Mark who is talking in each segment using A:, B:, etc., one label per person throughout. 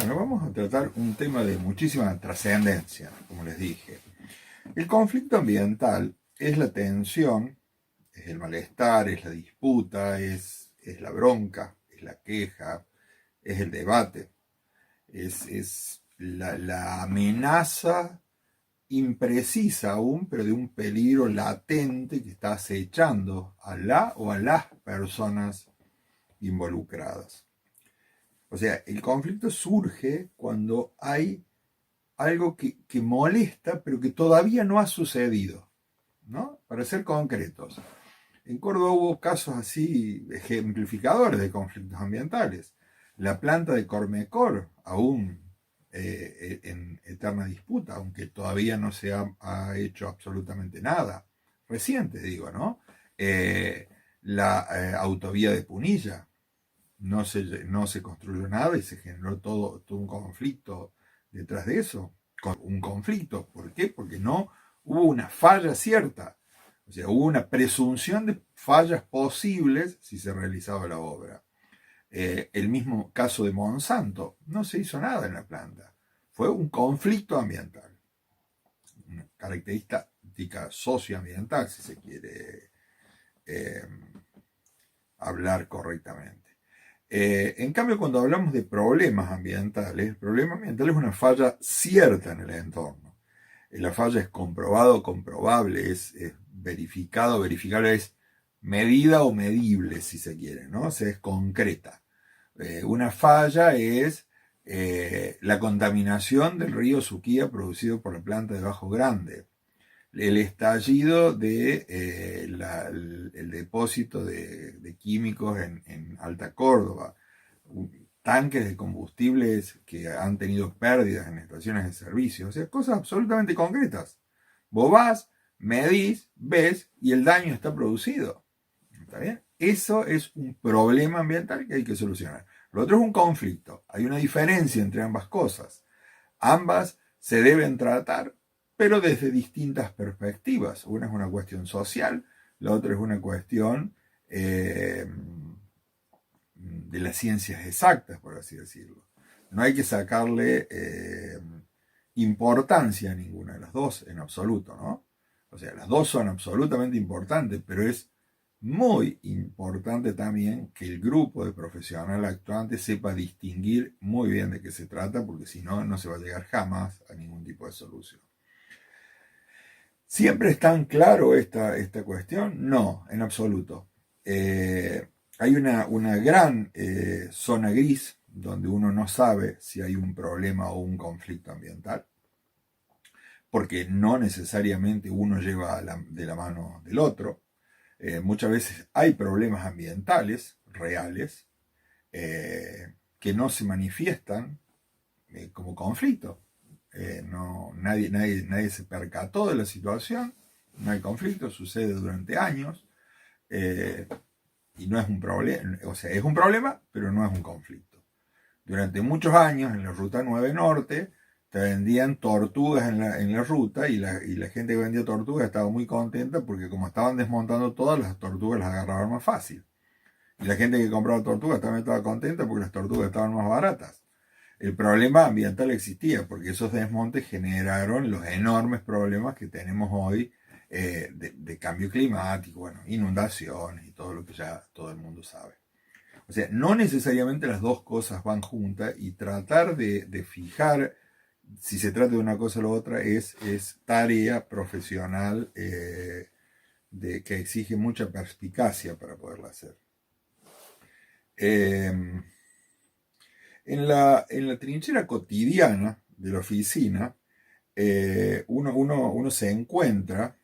A: Bueno, vamos a tratar un tema de muchísima trascendencia, como les dije. El conflicto ambiental es la tensión, es el malestar, es la disputa, es la bronca, es la queja, es el debate, es la amenaza imprecisa aún, pero de un peligro latente que está acechando a la o a las personas involucradas. O sea, el conflicto surge cuando hay algo que molesta, pero que todavía no ha sucedido, ¿no? Para ser concretos. En Córdoba hubo casos así ejemplificadores de conflictos ambientales. La planta de Cormecor, aún en eterna disputa, aunque todavía no se ha hecho absolutamente nada. Reciente, digo, ¿no? La autovía de Punilla, no se construyó nada y se generó todo un conflicto detrás de eso. Un conflicto, ¿por qué? Porque no hubo una falla cierta. O sea, hubo una presunción de fallas posibles si se realizaba la obra. El mismo caso de Monsanto, no se hizo nada en la planta. Fue un conflicto ambiental. Una característica socioambiental, si se quiere eh, hablar correctamente. En cambio, cuando hablamos de problemas ambientales, el problema ambiental es una falla cierta en el entorno. La falla es comprobado, comprobable, es verificado, verificable, es medida o medible, si se quiere, ¿no? O sea, es concreta. Una falla es la contaminación del río Suquía producido por la planta de Bajo Grande, el estallido de el depósito de químicos en Alta Córdoba, tanques de combustibles que han tenido pérdidas en estaciones de servicio, o sea, cosas absolutamente concretas. Vos vas, medís, ves y el daño está producido. ¿Está bien? Eso es un problema ambiental que hay que solucionar. Lo otro es un conflicto. Hay una diferencia entre ambas cosas. Ambas se deben tratar, pero desde distintas perspectivas. Una es una cuestión social, la otra es una cuestión de las ciencias exactas, por así decirlo. No hay que sacarle importancia a ninguna de las dos en absoluto, ¿no? O sea, las dos son absolutamente importantes, pero es muy importante también que el grupo de profesionales actuantes sepa distinguir muy bien de qué se trata, porque si no, no se va a llegar jamás a ningún tipo de solución. ¿Siempre es tan claro esta cuestión? No, en absoluto. Hay una gran zona gris donde uno no sabe si hay un problema o un conflicto ambiental, porque no necesariamente uno lleva de la mano del otro. Muchas veces hay problemas ambientales reales que no se manifiestan como conflicto. Nadie se percató de la situación, no hay conflicto, sucede durante años y no es un problema, o sea, es un problema, pero no es un conflicto. Durante muchos años en la Ruta 9 Norte te vendían tortugas en la ruta y la gente que vendía tortugas estaba muy contenta porque como estaban desmontando todas, las tortugas las agarraban más fácil. Y la gente que compraba tortugas también estaba contenta porque las tortugas estaban más baratas. El problema ambiental existía porque esos desmontes generaron los enormes problemas que tenemos hoy de cambio climático, bueno, inundaciones y todo lo que ya todo el mundo sabe. O sea, no necesariamente las dos cosas van juntas y tratar de fijar si se trata de una cosa o la otra es tarea profesional que exige mucha perspicacia para poderla hacer. En la trinchera cotidiana de la oficina, uno se encuentra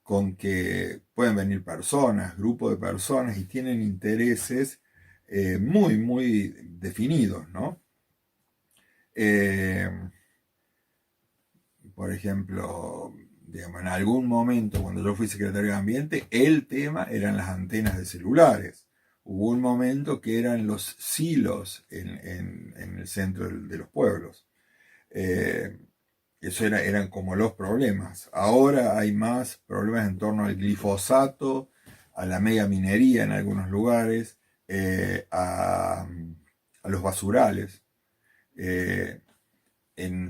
A: con que pueden venir personas, grupos de personas y tienen intereses muy definidos, ¿no? Por ejemplo, digamos, en algún momento cuando yo fui secretario de Ambiente, el tema eran las antenas de celulares. Hubo un momento que eran los silos en el centro de los pueblos. Eso eran como los problemas. Ahora hay más problemas en torno al glifosato, a la megaminería en algunos lugares, a los basurales.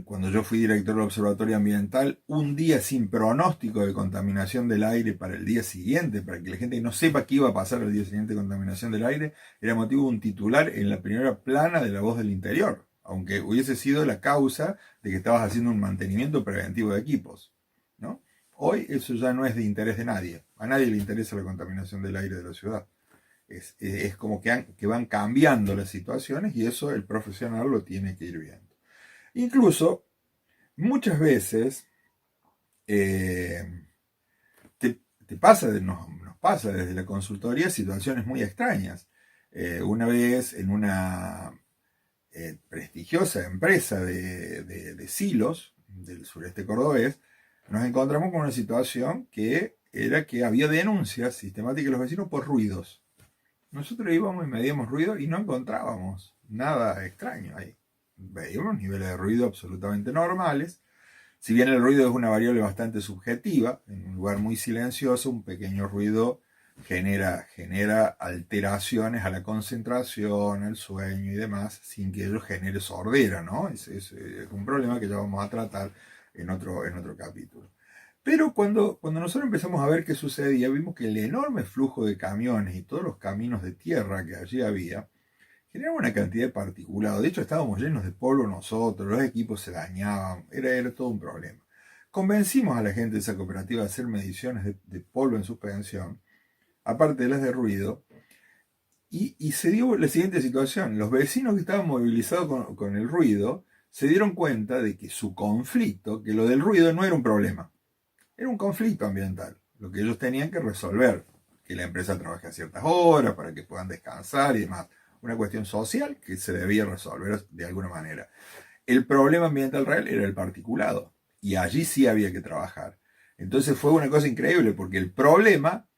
A: Cuando yo fui director del Observatorio Ambiental, un día sin pronóstico de contaminación del aire para el día siguiente, para que la gente no sepa qué iba a pasar el día siguiente de contaminación del aire, era motivo de un titular en la primera plana de La Voz del Interior, aunque hubiese sido la causa de que estabas haciendo un mantenimiento preventivo de equipos, ¿no? Hoy eso ya no es de interés de nadie, a nadie le interesa la contaminación del aire de la ciudad. Es como que van cambiando las situaciones y eso el profesional lo tiene que ir viendo. Incluso, muchas veces te pasa, nos pasa desde la consultoría situaciones muy extrañas. Una vez en una prestigiosa empresa de silos del sureste cordobés, nos encontramos con una situación que era que había denuncias sistemáticas de los vecinos por ruidos. Nosotros íbamos y medíamos ruido y no encontrábamos nada extraño ahí. Veíamos niveles de ruido absolutamente normales. Si bien el ruido es una variable bastante subjetiva, en un lugar muy silencioso, un pequeño ruido genera alteraciones a la concentración, al sueño y demás, sin que ello genere sordera, ¿no? Es un problema que ya vamos a tratar en otro capítulo. Pero cuando nosotros empezamos a ver qué sucedía, vimos que el enorme flujo de camiones y todos los caminos de tierra que allí había, generaba una cantidad de particulados. De hecho, estábamos llenos de polvo nosotros, los equipos se dañaban, era todo un problema. Convencimos a la gente de esa cooperativa de hacer mediciones de polvo en suspensión, aparte de las de ruido, y se dio la siguiente situación. Los vecinos que estaban movilizados con el ruido se dieron cuenta de que su conflicto, que lo del ruido no era un problema, era un conflicto ambiental, lo que ellos tenían que resolver, que la empresa trabaje a ciertas horas para que puedan descansar y demás. Una cuestión social que se debía resolver de alguna manera. El problema ambiental real era el particulado, y allí sí había que trabajar. Entonces fue una cosa increíble, porque el problema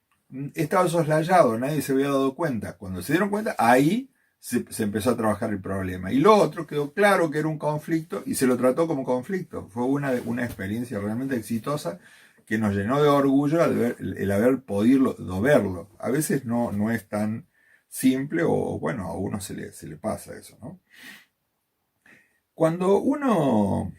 A: estaba soslayado, nadie se había dado cuenta. Cuando se dieron cuenta, ahí se empezó a trabajar el problema. Y lo otro quedó claro que era un conflicto y se lo trató como conflicto. Fue una experiencia realmente exitosa que nos llenó de orgullo el haber podido verlo. A veces no es tan simple o bueno, a uno se le pasa eso, ¿no? Cuando uno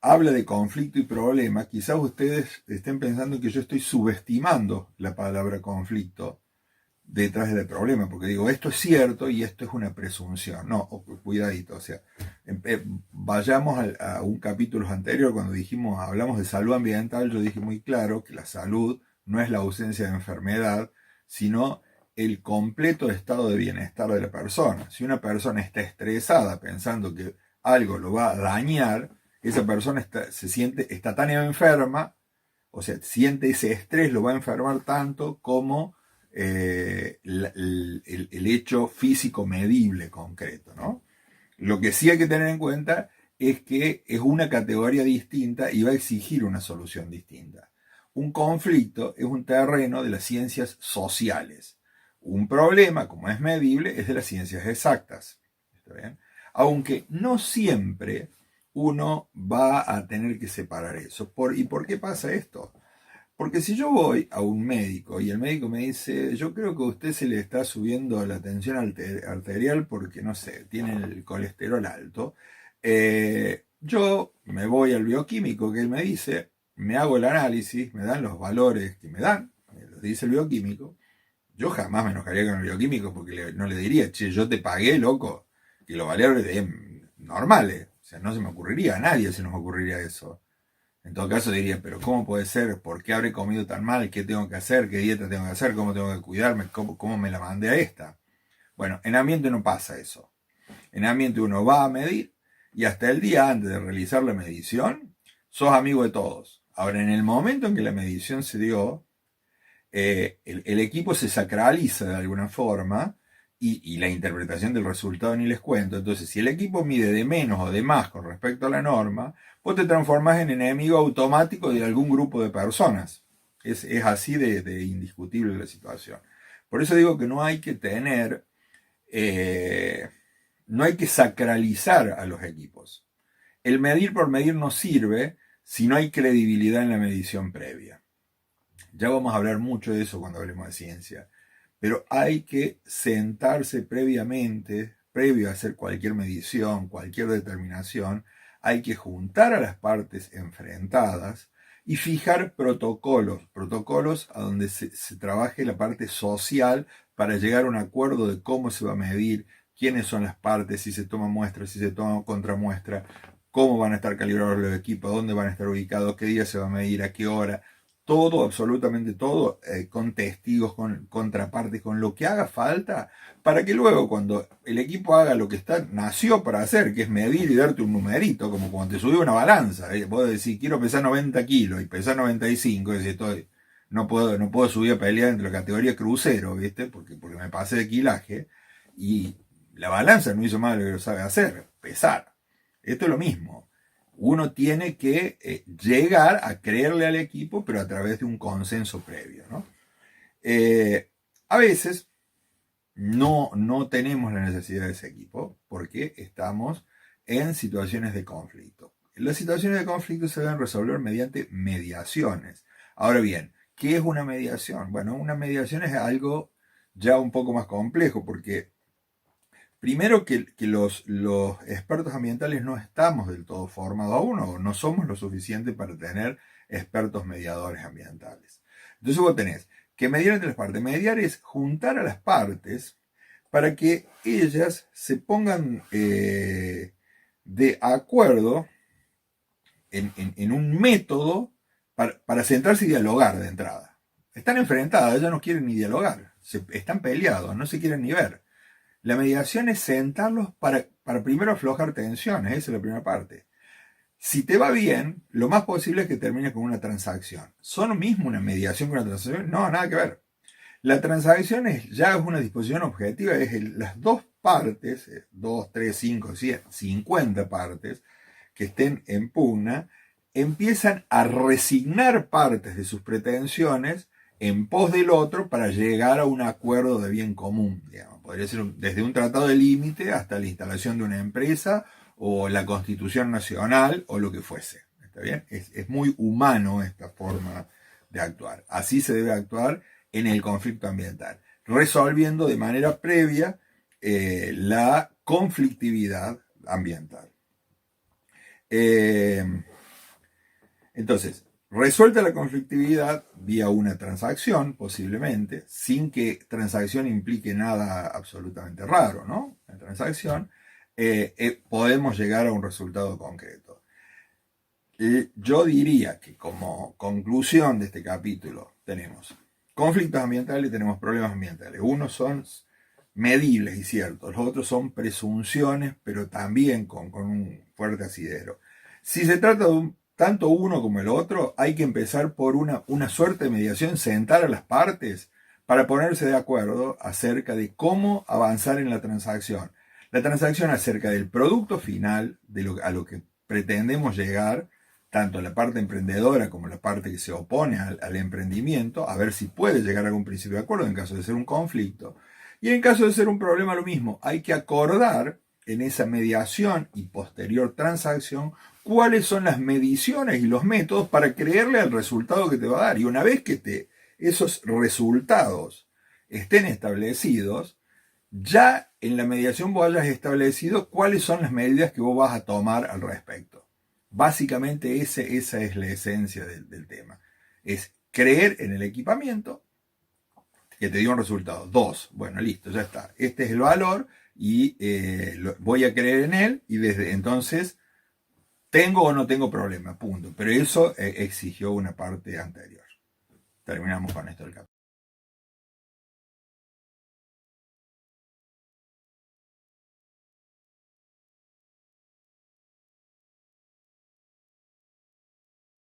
A: habla de conflicto y problema, quizás ustedes estén pensando que yo estoy subestimando la palabra conflicto detrás del problema, porque digo, esto es cierto y esto es una presunción. No, cuidadito, o sea, vayamos a un capítulo anterior cuando hablamos de salud ambiental, yo dije muy claro que la salud no es la ausencia de enfermedad, sino el completo estado de bienestar de la persona. Si una persona está estresada pensando que algo lo va a dañar, esa persona está tan enferma, o sea, siente ese estrés, lo va a enfermar tanto como el hecho físico medible concreto, ¿no? Lo que sí hay que tener en cuenta es que es una categoría distinta y va a exigir una solución distinta. Un conflicto es un terreno de las ciencias sociales. Un problema, como es medible, es de las ciencias exactas. ¿Está bien? Aunque no siempre uno va a tener que separar eso. ¿Y por qué pasa esto? Porque si yo voy a un médico y el médico me dice, yo creo que a usted se le está subiendo la tensión arterial porque, no sé, tiene el colesterol alto, yo me voy al bioquímico que él me dice, me hago el análisis, me dan los valores que me dan, me los dice el bioquímico, yo jamás me enojaría con el bioquímico porque no le diría, che, yo te pagué, loco, que los valores normales, o sea, no se me ocurriría, a nadie se nos ocurriría eso. En todo caso diría, pero ¿cómo puede ser? ¿Por qué habré comido tan mal? ¿Qué tengo que hacer? ¿Qué dieta tengo que hacer? ¿Cómo tengo que cuidarme? ¿Cómo me la mandé a esta? Bueno, en ambiente no pasa eso. En ambiente uno va a medir y hasta el día antes de realizar la medición, sos amigo de todos. Ahora, en el momento en que la medición se dio, el equipo se sacraliza de alguna forma y la interpretación del resultado ni les cuento. Entonces, si el equipo mide de menos o de más con respecto a la norma, vos te transformás en enemigo automático de algún grupo de personas. Es así de indiscutible la situación. Por eso digo que no hay que tener, no hay que sacralizar a los equipos. El medir por medir no sirve si no hay credibilidad en la medición previa. Ya vamos a hablar mucho de eso cuando hablemos de ciencia. pero hay que sentarse previamente, previo a hacer cualquier medición, cualquier determinación, hay que juntar a las partes enfrentadas y fijar protocolos a donde se trabaje la parte social para llegar a un acuerdo de cómo se va a medir, quiénes son las partes, si se toma muestra, si se toma contramuestra, cómo van a estar calibrados los equipos, dónde van a estar ubicados, qué día se va a medir, a qué hora, todo, absolutamente todo, con testigos, con contrapartes, con lo que haga falta, para que luego cuando el equipo haga lo que nació para hacer, que es medir y darte un numerito, como cuando te subió una balanza, vos decís, quiero pesar 90 kilos y pesar 95, y decís, no puedo subir a pelear entre la categoría crucero, ¿viste? Porque me pasé de kilaje, y la balanza no hizo mal lo que lo sabe hacer, pesar. Esto es lo mismo. Uno tiene que llegar a creerle al equipo, pero a través de un consenso previo, ¿no? A veces no tenemos la necesidad de ese equipo porque estamos en situaciones de conflicto. Las situaciones de conflicto se deben resolver mediante mediaciones. Ahora bien, ¿qué es una mediación? Bueno, una mediación es algo ya un poco más complejo porque primero que los expertos ambientales no estamos del todo formados aún, o no somos lo suficiente para tener expertos mediadores ambientales. Entonces vos tenés que mediar entre las partes. Mediar es juntar a las partes para que ellas se pongan de acuerdo en un método para sentarse y dialogar de entrada. Están enfrentadas, ellas no quieren ni dialogar, están peleados, no se quieren ni ver. La mediación es sentarlos para primero aflojar tensiones, esa es la primera parte. Si te va bien, lo más posible es que termines con una transacción. ¿Son lo mismo una mediación que una transacción? No, nada que ver. La transacción ya es una disposición objetiva, es las dos partes, 2, 3, 5, 100, 50 partes que estén en pugna, empiezan a resignar partes de sus pretensiones en pos del otro para llegar a un acuerdo de bien común, digamos. Podría ser desde un tratado de límite hasta la instalación de una empresa o la constitución nacional o lo que fuese. ¿Está bien? Es muy humano esta forma de actuar. Así se debe actuar en el conflicto ambiental, resolviendo de manera previa la conflictividad ambiental. Entonces, resuelta la conflictividad vía una transacción, posiblemente, sin que transacción implique nada absolutamente raro, ¿no? La transacción, podemos llegar a un resultado concreto. Yo diría que como conclusión de este capítulo tenemos conflictos ambientales y tenemos problemas ambientales. Unos son medibles y ciertos, los otros son presunciones, pero también con un fuerte asidero. Si se trata de tanto uno como el otro, hay que empezar por una suerte de mediación, sentar a las partes para ponerse de acuerdo acerca de cómo avanzar en la transacción. La transacción acerca del producto final, a lo que pretendemos llegar, tanto la parte emprendedora como la parte que se opone al emprendimiento, a ver si puede llegar a algún principio de acuerdo en caso de ser un conflicto. Y en caso de ser un problema, lo mismo, hay que acordar en esa mediación y posterior transacción cuáles son las mediciones y los métodos para creerle al resultado que te va a dar. Y una vez que esos resultados estén establecidos, ya en la mediación vos hayas establecido cuáles son las medidas que vos vas a tomar al respecto. Básicamente esa es la esencia del tema. Es creer en el equipamiento que te dio un resultado. 2, bueno, listo, ya está. Este es el valor y voy a creer en él y desde entonces tengo o no tengo problema, punto. Pero eso exigió una parte anterior. Terminamos con esto del capítulo.